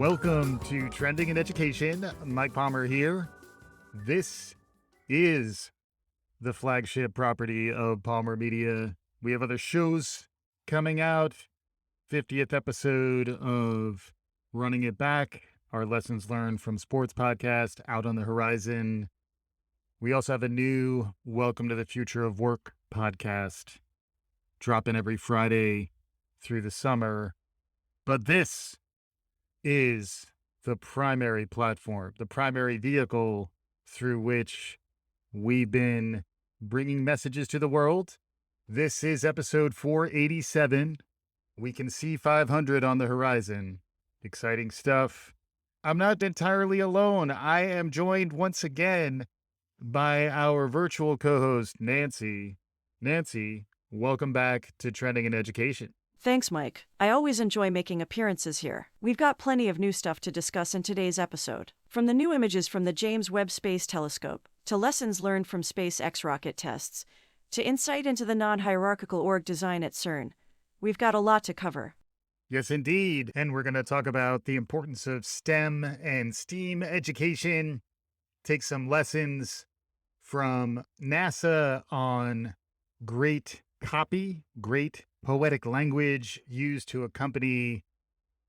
Welcome to Trending in Education. Mike Palmer here. This is the flagship property of Palmer Media. We have other shows coming out. 50th episode of Running It Back, our Lessons Learned from Sports podcast, out on the horizon. We also have a new Welcome to the Future of Work podcast, dropping every Friday through the summer. But this is the primary platform, the primary vehicle through which we've been bringing messages to the world. This is episode 487. We can see 500 on the horizon. Exciting stuff. I'm not entirely alone. I am joined once again by our virtual co-host, Nancy. Nancy, welcome back to Trending in Education. Thanks, Mike. I always enjoy making appearances here. We've got plenty of new stuff to discuss in today's episode. From the new images from the James Webb Space Telescope, to lessons learned from SpaceX rocket tests, to insight into the non-hierarchical org design at CERN, we've got a lot to cover. Yes, indeed. And we're going to talk about the importance of STEM and STEAM education, take some lessons from NASA on great copy, great poetic language used to accompany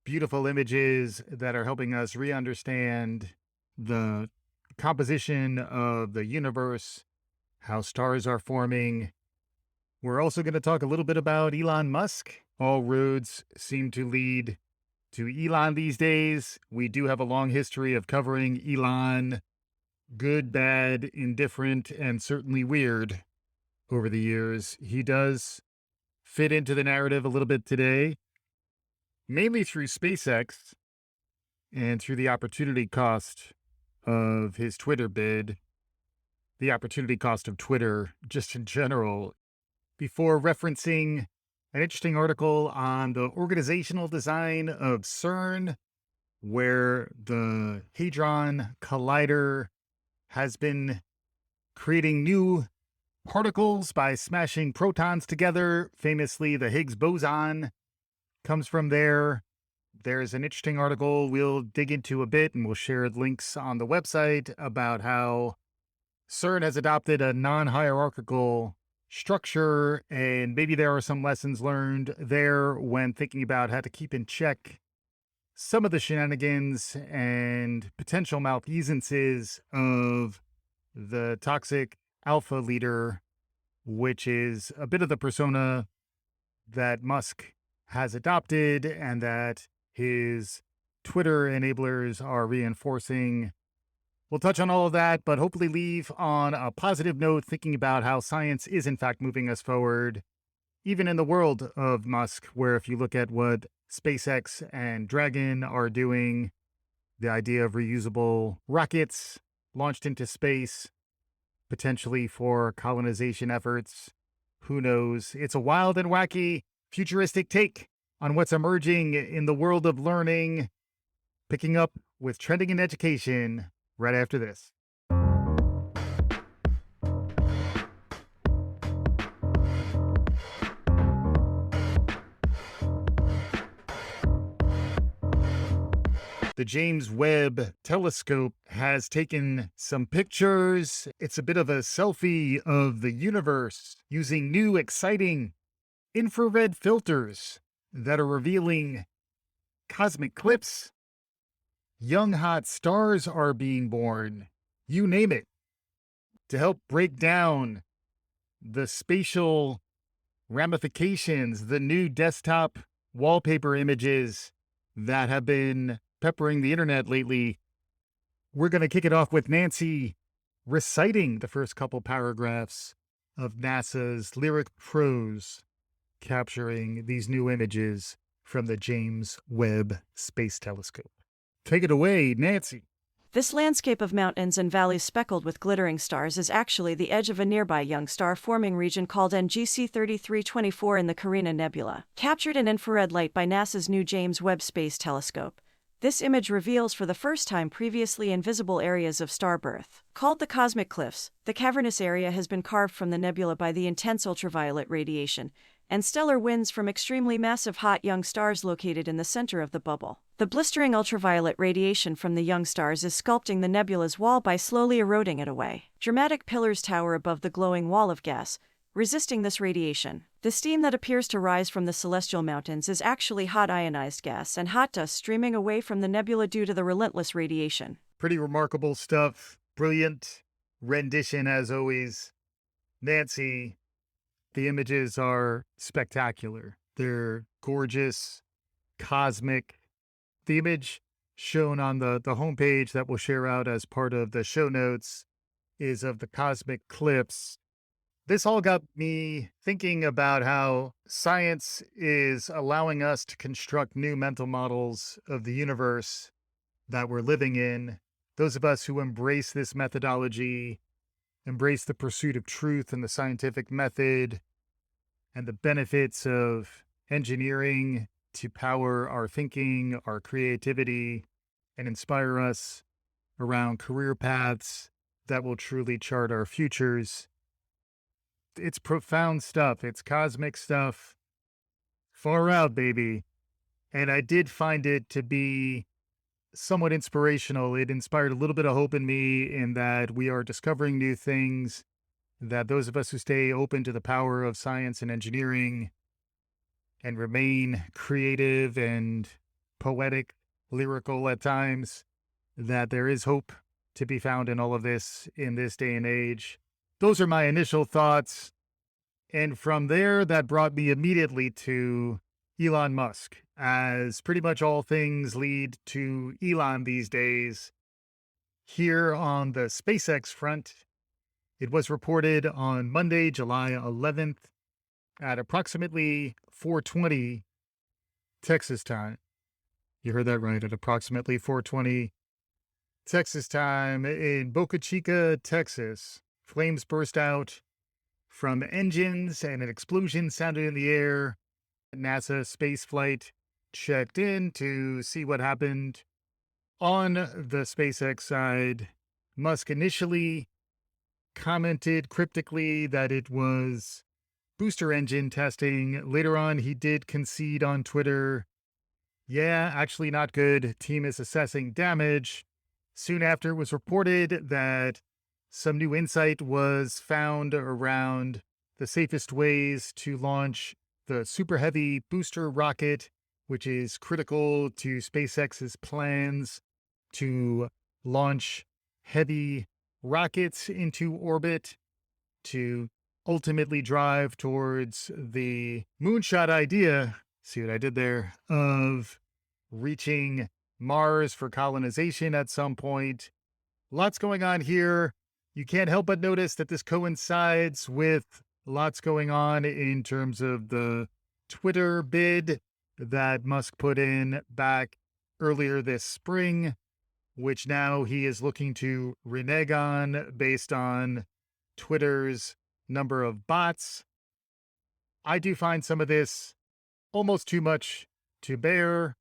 beautiful images that are helping us re-understand the composition of the universe, how stars are forming. We're also going to talk a little bit about Elon Musk. All roads seem to lead to Elon these days. We do have a long history of covering Elon, good, bad, indifferent, and certainly weird over the years. He does fit into the narrative a little bit today, mainly through SpaceX and through the opportunity cost of his Twitter bid, the opportunity cost of Twitter just in general, before referencing an interesting article on the organizational design of CERN, where the Hadron Collider has been creating new particles by smashing protons together. Famously, the Higgs boson comes from there. There's an interesting article we'll dig into a bit, and we'll share links on the website about how CERN has adopted a non-hierarchical structure, and maybe there are some lessons learned there when thinking about how to keep in check some of the shenanigans and potential malfeasances of the toxic alpha leader, which is a bit of the persona that Musk has adopted and that his Twitter enablers are reinforcing. We'll touch on all of that, but hopefully leave on a positive note, thinking about how science is in fact moving us forward, even in the world of Musk, where if you look at what SpaceX and Dragon are doing, the idea of reusable rockets launched into space, potentially for colonization efforts. Who knows? It's a wild and wacky, futuristic take on what's emerging in the world of learning. Picking up with Trending in Education right after this. The James Webb Telescope has taken some pictures. It's a bit of a selfie of the universe using new, exciting infrared filters that are revealing cosmic clips. Young, hot stars are being born. You name it. To help break down the spatial ramifications, the new desktop wallpaper images that have been peppering the internet lately, we're going to kick it off with Nancy reciting the first couple paragraphs of NASA's lyric prose, capturing these new images from the James Webb Space Telescope. Take it away, Nancy. This landscape of mountains and valleys speckled with glittering stars is actually the edge of a nearby young star-forming region called NGC 3324 in the Carina Nebula, captured in infrared light by NASA's new James Webb Space Telescope. This image reveals for the first time previously invisible areas of star birth. Called the cosmic cliffs, the cavernous area has been carved from the nebula by the intense ultraviolet radiation, and stellar winds from extremely massive hot young stars located in the center of the bubble. The blistering ultraviolet radiation from the young stars is sculpting the nebula's wall by slowly eroding it away. Dramatic pillars tower above the glowing wall of gas, resisting this radiation. The steam that appears to rise from the celestial mountains is actually hot ionized gas and hot dust streaming away from the nebula due to the relentless radiation. Pretty remarkable stuff. Brilliant rendition, as always. Nancy, the images are spectacular. They're gorgeous, cosmic. The image shown on the homepage that we'll share out as part of the show notes is of the cosmic cliffs. This all got me thinking about how science is allowing us to construct new mental models of the universe that we're living in. Those of us who embrace this methodology, embrace the pursuit of truth and the scientific method, and the benefits of engineering to power our thinking, our creativity, and inspire us around career paths that will truly chart our futures. It's profound stuff. It's cosmic stuff. Far out, baby. And I did find it to be somewhat inspirational. It inspired a little bit of hope in me in that we are discovering new things, that those of us who stay open to the power of science and engineering and remain creative and poetic, lyrical at times, that there is hope to be found in all of this in this day and age. Those are my initial thoughts. And from there, that brought me immediately to Elon Musk, as pretty much all things lead to Elon these days. Here on the SpaceX front, it was reported on Monday, July 11th at approximately 4:20 Texas time. You heard that right, at approximately 4:20 Texas time in Boca Chica, Texas. Flames burst out from engines and an explosion sounded in the air. NASA space flight checked in to see what happened. On the SpaceX side, Musk initially commented cryptically that it was booster engine testing. Later on, he did concede on Twitter, yeah, actually not good. Team is assessing damage. Soon after, it was reported that some new insight was found around the safest ways to launch the Super Heavy booster rocket, which is critical to SpaceX's plans to launch heavy rockets into orbit to ultimately drive towards the moonshot idea, see what I did there, of reaching Mars for colonization at some point. Lots going on here. You can't help but notice that this coincides with lots going on in terms of the Twitter bid that Musk put in back earlier this spring, which now he is looking to renege on based on Twitter's number of bots. I do find some of this almost too much to bear.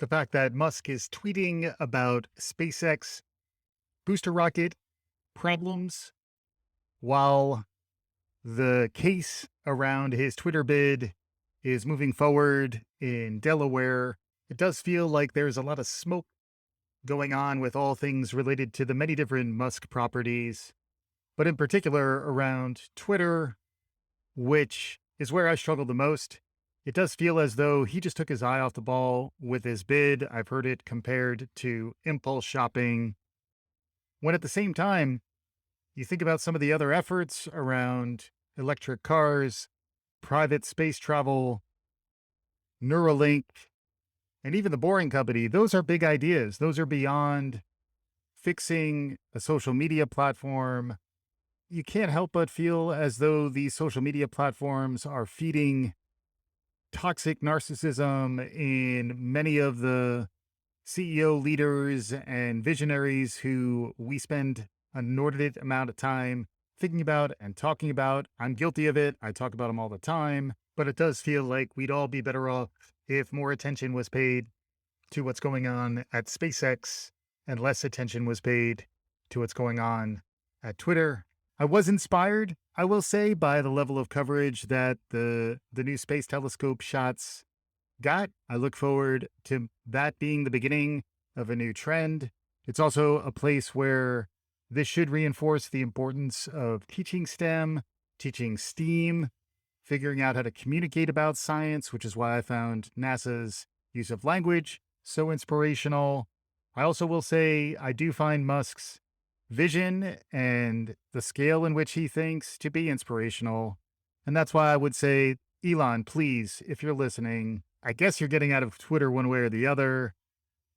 The fact that Musk is tweeting about SpaceX booster rocket problems while the case around his Twitter bid is moving forward in Delaware. It does feel like there's a lot of smoke going on with all things related to the many different Musk properties, but in particular around Twitter, which is where I struggle the most. It does feel as though he just took his eye off the ball with his bid. I've heard it compared to impulse shopping, when at the same time, you think about some of the other efforts around electric cars, private space travel, Neuralink, and even the Boring Company. Those are big ideas. Those are beyond fixing a social media platform. You can't help but feel as though these social media platforms are feeding toxic narcissism in many of the CEO leaders and visionaries who we spend an inordinate amount of time thinking about and talking about. I'm guilty of it. I talk about them all the time, but it does feel like we'd all be better off if more attention was paid to what's going on at SpaceX and less attention was paid to what's going on at Twitter. I was inspired, I will say, by the level of coverage that the new space telescope shots got. I look forward to that being the beginning of a new trend. It's also a place where this should reinforce the importance of teaching STEM, teaching STEAM, figuring out how to communicate about science, which is why I found NASA's use of language so inspirational. I also will say I do find Musk's vision and the scale in which he thinks to be inspirational. And that's why I would say, Elon, please, if you're listening, I guess you're getting out of Twitter one way or the other.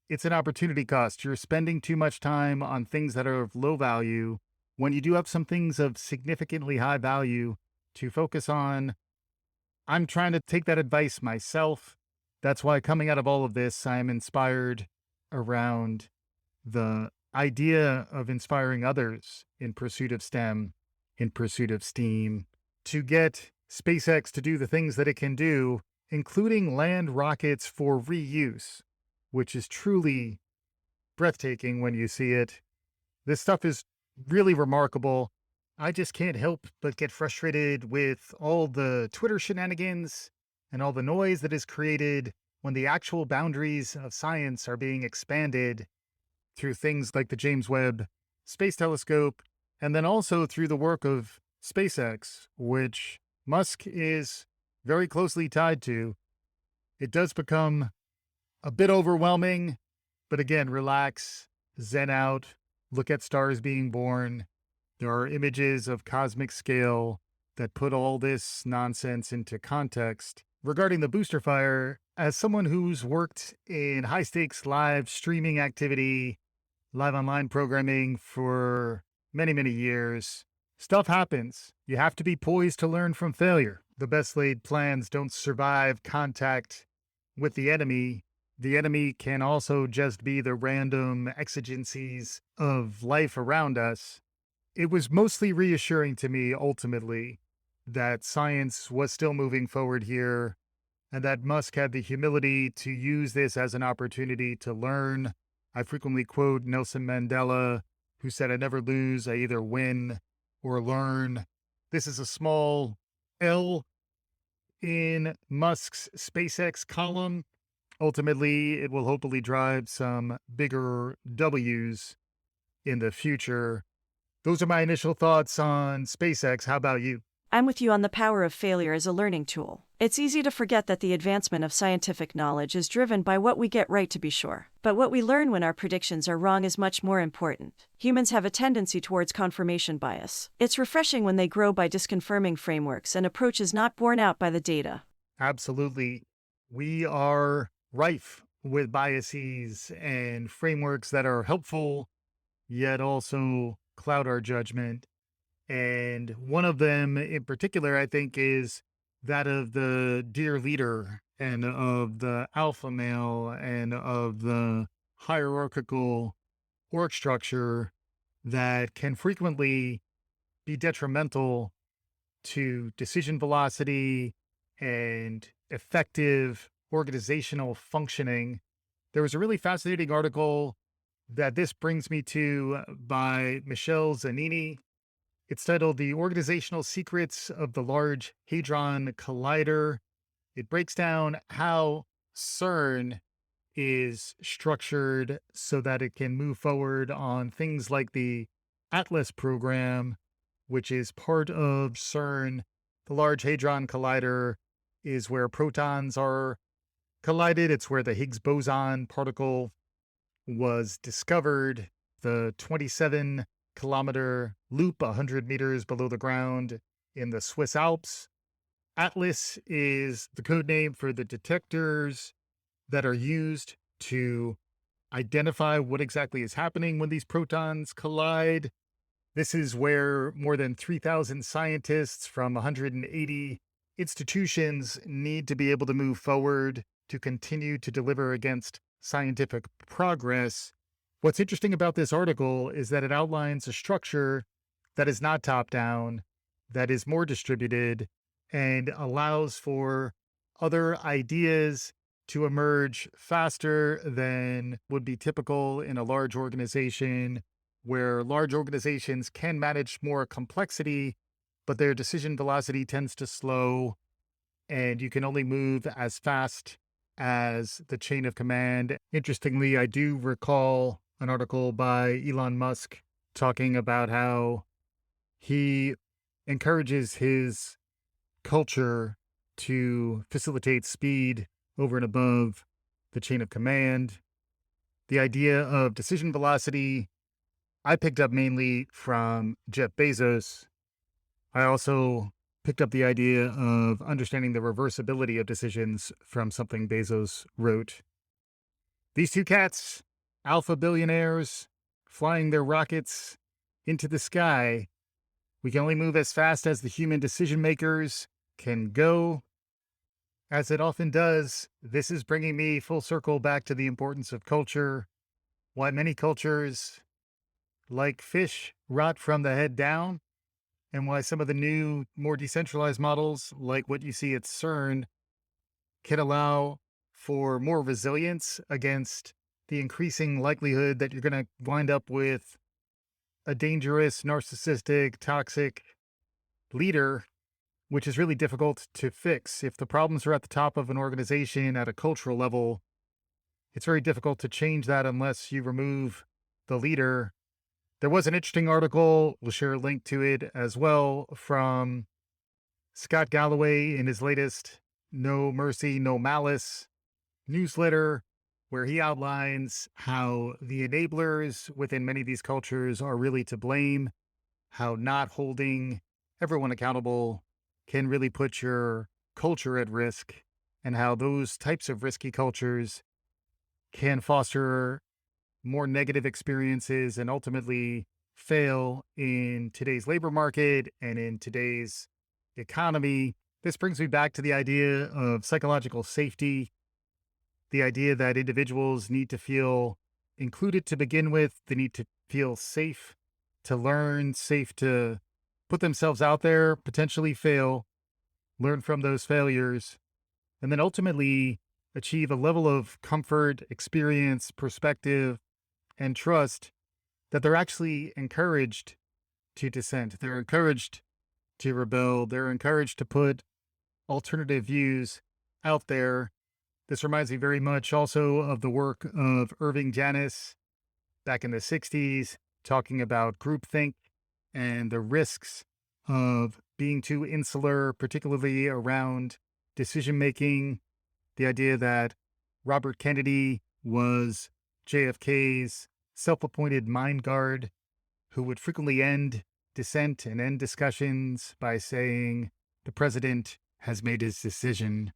It's an opportunity cost. You're spending too much time on things that are of low value when you do have some things of significantly high value to focus on. I'm trying to take that advice myself. That's why coming out of all of this, I'm inspired around the idea of inspiring others in pursuit of STEM, in pursuit of STEAM, to get SpaceX to do the things that it can do, including land rockets for reuse, which is truly breathtaking when you see it. This stuff is really remarkable. I just can't help but get frustrated with all the Twitter shenanigans and all the noise that is created when the actual boundaries of science are being expanded through things like the James Webb Space Telescope, and then also through the work of SpaceX, which Musk is very closely tied to. It does become a bit overwhelming, but again, relax, zen out, look at stars being born. There are images of cosmic scale that put all this nonsense into context. Regarding the booster fire, as someone who's worked in high stakes live streaming activity, live online programming for many, many years, stuff happens. You have to be poised to learn from failure. The best laid plans don't survive contact with the enemy. The enemy can also just be the random exigencies of life around us. It was mostly reassuring to me, ultimately, that science was still moving forward here and that Musk had the humility to use this as an opportunity to learn. I frequently quote Nelson Mandela, who said, "I never lose, I either win or learn." This is a small L in Musk's SpaceX column. Ultimately, it will hopefully drive some bigger W's in the future. Those are my initial thoughts on SpaceX. How about you? I'm with you on the power of failure as a learning tool. It's easy to forget that the advancement of scientific knowledge is driven by what we get right, to be sure. But what we learn when our predictions are wrong is much more important. Humans have a tendency towards confirmation bias. It's refreshing when they grow by disconfirming frameworks and approaches not borne out by the data. Absolutely. We are rife with biases and frameworks that are helpful, yet also cloud our judgment. And one of them in particular, I think, is that of the dear leader and of the alpha male and of the hierarchical org structure that can frequently be detrimental to decision velocity and effective organizational functioning. There was a really fascinating article that this brings me to by Michelle Zanini. It's titled "The Organizational Secrets of the Large Hadron Collider." It breaks down how CERN is structured so that it can move forward on things like the Atlas program, which is part of CERN. The Large Hadron Collider is where protons are collided. It's where the Higgs boson particle was discovered. The 27-kilometer loop 100 meters below the ground in the Swiss Alps. Atlas is the code name for the detectors that are used to identify what exactly is happening when these protons collide. This is where more than 3,000 scientists from 180 institutions need to be able to move forward to continue to deliver against scientific progress. What's interesting about this article is that it outlines a structure that is not top down, that is more distributed, and allows for other ideas to emerge faster than would be typical in a large organization where large organizations can manage more complexity, but their decision velocity tends to slow, and you can only move as fast as the chain of command. Interestingly, I do recall an article by Elon Musk talking about how he encourages his culture to facilitate speed over and above the chain of command. The idea of decision velocity, I picked up mainly from Jeff Bezos. I also picked up the idea of understanding the reversibility of decisions from something Bezos wrote. These two cats, alpha billionaires, flying their rockets into the sky. We can only move as fast as the human decision makers can go. As it often does, this is bringing me full circle back to the importance of culture, why many cultures, like fish, rot from the head down, and why some of the new, more decentralized models, like what you see at CERN, can allow for more resilience against the increasing likelihood that you're going to wind up with a dangerous, narcissistic, toxic leader, which is really difficult to fix. If the problems are at the top of an organization at a cultural level, it's very difficult to change that unless you remove the leader. There was an interesting article, we'll share a link to it as well, from Scott Galloway in his latest No Mercy, No Malice newsletter, where he outlines how the enablers within many of these cultures are really to blame, how not holding everyone accountable can really put your culture at risk, and how those types of risky cultures can foster more negative experiences and ultimately fail in today's labor market and in today's economy. This brings me back to the idea of psychological safety, the idea that individuals need to feel included to begin with. They need to feel safe to learn, safe to put themselves out there, potentially fail, learn from those failures, and then ultimately achieve a level of comfort, experience, perspective, and trust that they're actually encouraged to dissent. They're encouraged to rebel. They're encouraged to put alternative views out there. This reminds me very much also of the work of Irving Janis back in the 60s, talking about groupthink and the risks of being too insular, particularly around decision making. The idea that Robert Kennedy was JFK's self-appointed mind guard who would frequently end dissent and end discussions by saying, "The president has made his decision."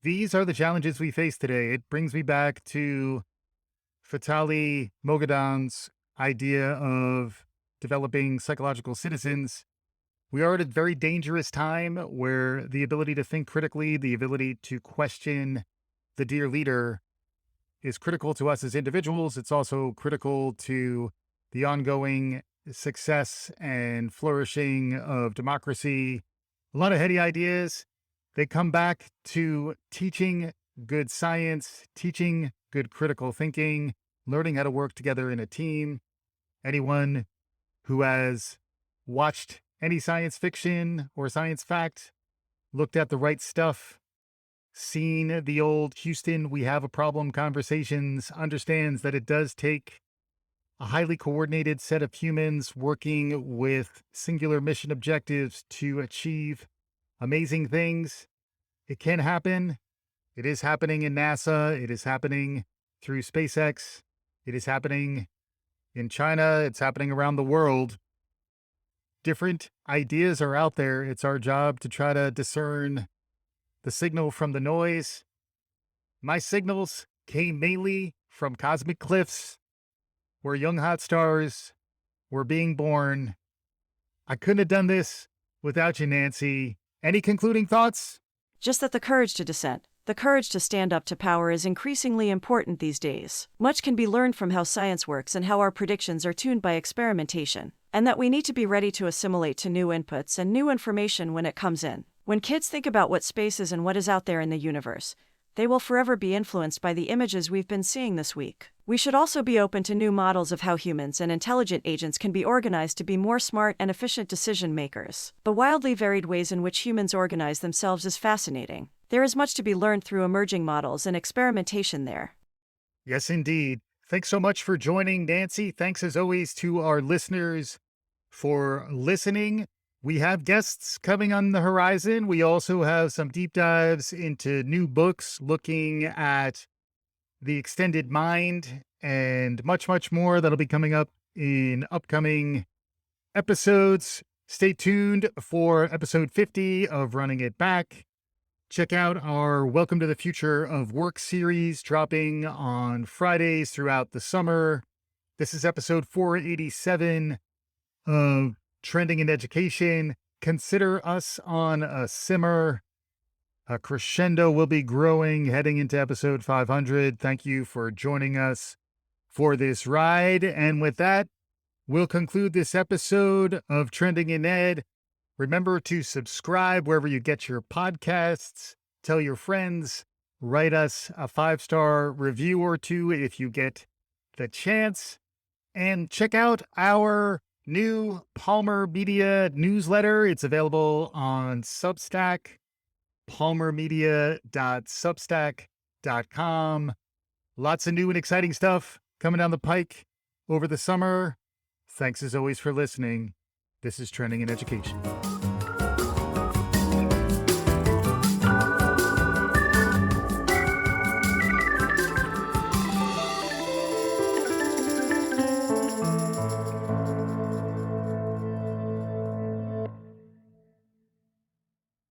These are the challenges we face today. It brings me back to Vitaly Mogadan's idea of developing psychological citizens. We are at a very dangerous time where the ability to think critically, the ability to question the dear leader is critical to us as individuals. It's also critical to the ongoing success and flourishing of democracy. A lot of heady ideas. They come back to teaching good science, teaching good critical thinking, learning how to work together in a team. Anyone who has watched any science fiction or science fact, looked at the right stuff, seen the old Houston, we have a problem conversations, understands that it does take a highly coordinated set of humans working with singular mission objectives to achieve amazing things. It can happen. It is happening in NASA. It is happening through SpaceX. It is happening in China. It's happening around the world. Different ideas are out there. It's our job to try to discern the signal from the noise. My signals came mainly from cosmic cliffs where young hot stars were being born. I couldn't have done this without you, Nancy. Any concluding thoughts? Just that the courage to dissent, the courage to stand up to power is increasingly important these days. Much can be learned from how science works and how our predictions are tuned by experimentation, and that we need to be ready to assimilate to new inputs and new information when it comes in. When kids think about what space is and what is out there in the universe, they will forever be influenced by the images we've been seeing this week. We should also be open to new models of how humans and intelligent agents can be organized to be more smart and efficient decision makers. The wildly varied ways in which humans organize themselves is fascinating. There is much to be learned through emerging models and experimentation there. Yes, indeed. Thanks so much for joining, Nancy. Thanks as always to our listeners for listening. We have guests coming on the horizon. We also have some deep dives into new books looking at the extended mind and much, much more that'll be coming up in upcoming episodes. Stay tuned for episode 50 of Running It Back. Check out our Welcome to the Future of Work series dropping on Fridays throughout the summer. This is episode 487 of Trending in Education. Consider us on a simmer. A crescendo will be growing heading into episode 500. Thank you for joining us for this ride. And with that, we'll conclude this episode of Trending in Ed. Remember to subscribe wherever you get your podcasts. Tell your friends. Write us a 5-star review or two if you get the chance. And check out our new Palmer Media newsletter. It's available on Substack, palmermedia.substack.com. Lots of new and exciting stuff coming down the pike over the summer. Thanks as always for listening. This is Trending in Education.